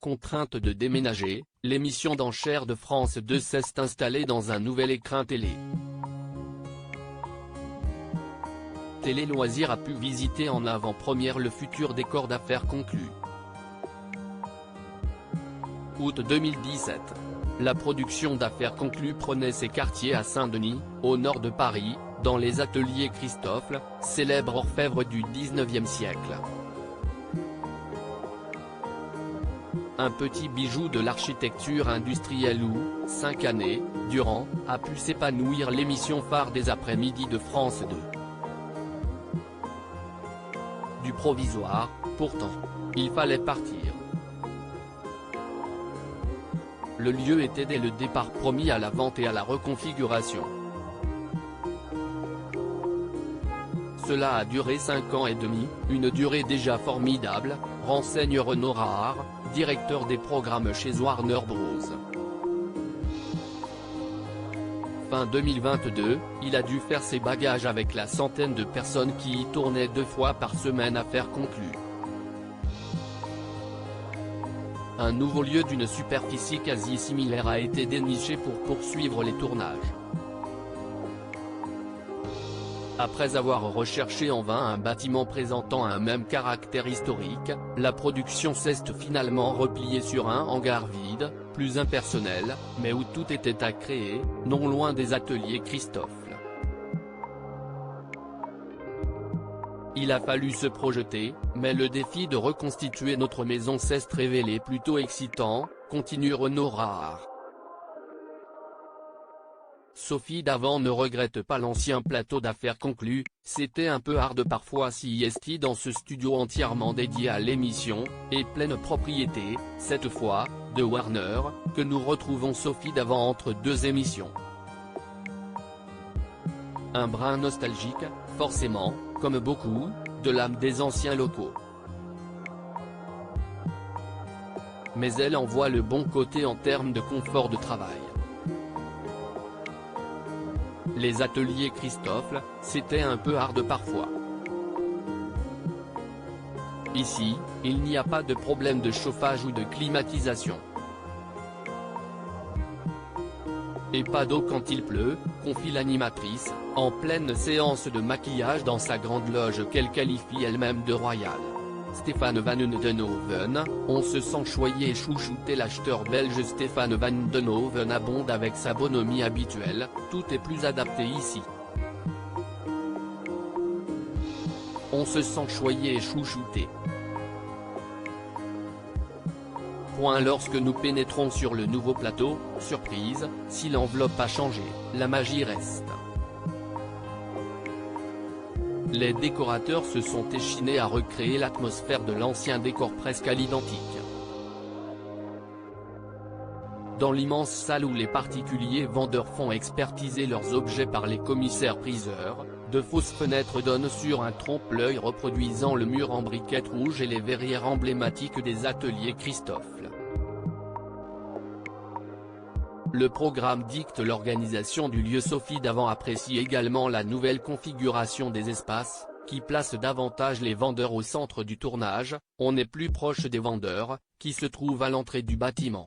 Contrainte de déménager, l'émission d'enchères de France 2 s'est installée dans un nouvel écrin télé. Télé Loisirs a pu visiter en avant-première le futur décor d'Affaires conclues. Août 2017. La production d'Affaires conclues prenait ses quartiers à Saint-Denis, au nord de Paris, dans les ateliers Christophe, célèbre orfèvre du XIXe siècle. Un petit bijou de l'architecture industrielle où, 5 années, durant, a pu s'épanouir l'émission phare des après-midi de France 2. Du provisoire, pourtant, il fallait partir. Le lieu était dès le départ promis à la vente et à la reconfiguration. Cela a duré 5 ans et demi, une durée déjà formidable, renseigne Renaud Rahar, directeur des programmes chez Warner Bros. Fin 2022, il a dû faire ses bagages avec la centaine de personnes qui y tournaient 2 fois par semaine Affaires conclues. Un nouveau lieu d'une superficie quasi similaire a été déniché pour poursuivre les tournages. Après avoir recherché en vain un bâtiment présentant un même caractère historique, la production s'est finalement repliée sur un hangar vide, plus impersonnel, mais où tout était à créer, non loin des ateliers Christophe. Il a fallu se projeter, mais le défi de reconstituer notre maison s'est révélé plutôt excitant, continue Renaud Rahar. Sophie Davant ne regrette pas l'ancien plateau d'Affaires conclues, c'était un peu hard parfois si est dans ce studio entièrement dédié à l'émission, et pleine propriété, cette fois, de Warner, que nous retrouvons Sophie Davant entre 2 émissions. Un brin nostalgique, forcément, comme beaucoup, de l'âme des anciens locaux. Mais elle en voit le bon côté en termes de confort de travail. Les ateliers Christophe, c'était un peu hard parfois. Ici, il n'y a pas de problème de chauffage ou de climatisation. Et pas d'eau quand il pleut, confie l'animatrice, en pleine séance de maquillage dans sa grande loge qu'elle qualifie elle-même de royale. Stéphane Van Denhoven, on se sent choyé et chouchouté. L'acheteur belge Stéphane Van Denhoven abonde avec sa bonhomie habituelle, tout est plus adapté ici. On se sent choyé et chouchouté. Point lorsque nous pénétrons sur le nouveau plateau, surprise, si l'enveloppe a changé, la magie reste. Les décorateurs se sont échinés à recréer l'atmosphère de l'ancien décor presque à l'identique. Dans l'immense salle où les particuliers vendeurs font expertiser leurs objets par les commissaires-priseurs, de fausses fenêtres donnent sur un trompe-l'œil reproduisant le mur en briquettes rouges et les verrières emblématiques des ateliers Christophe. Le programme dicte l'organisation du lieu. Sophie Davant apprécie également la nouvelle configuration des espaces, qui place davantage les vendeurs au centre du tournage. On est plus proche des vendeurs, qui se trouvent à l'entrée du bâtiment.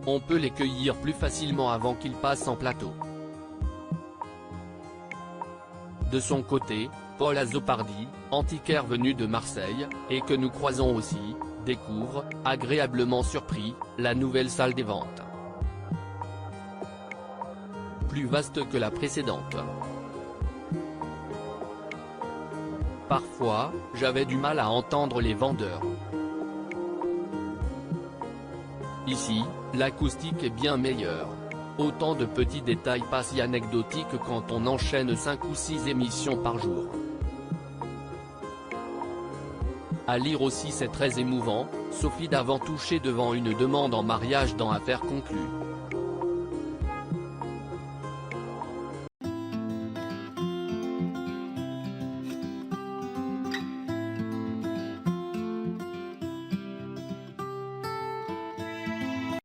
On peut les cueillir plus facilement avant qu'ils passent en plateau. De son côté, Paul Azopardi, antiquaire venu de Marseille, et que nous croisons aussi, découvre, agréablement surpris, la nouvelle salle des ventes. Plus vaste que la précédente. Parfois, j'avais du mal à entendre les vendeurs. Ici, l'acoustique est bien meilleure. Autant de petits détails pas si anecdotiques quand on enchaîne 5 ou 6 émissions par jour. À lire aussi, c'est très émouvant, Sophie Davant touchée devant une demande en mariage dans Affaires conclues.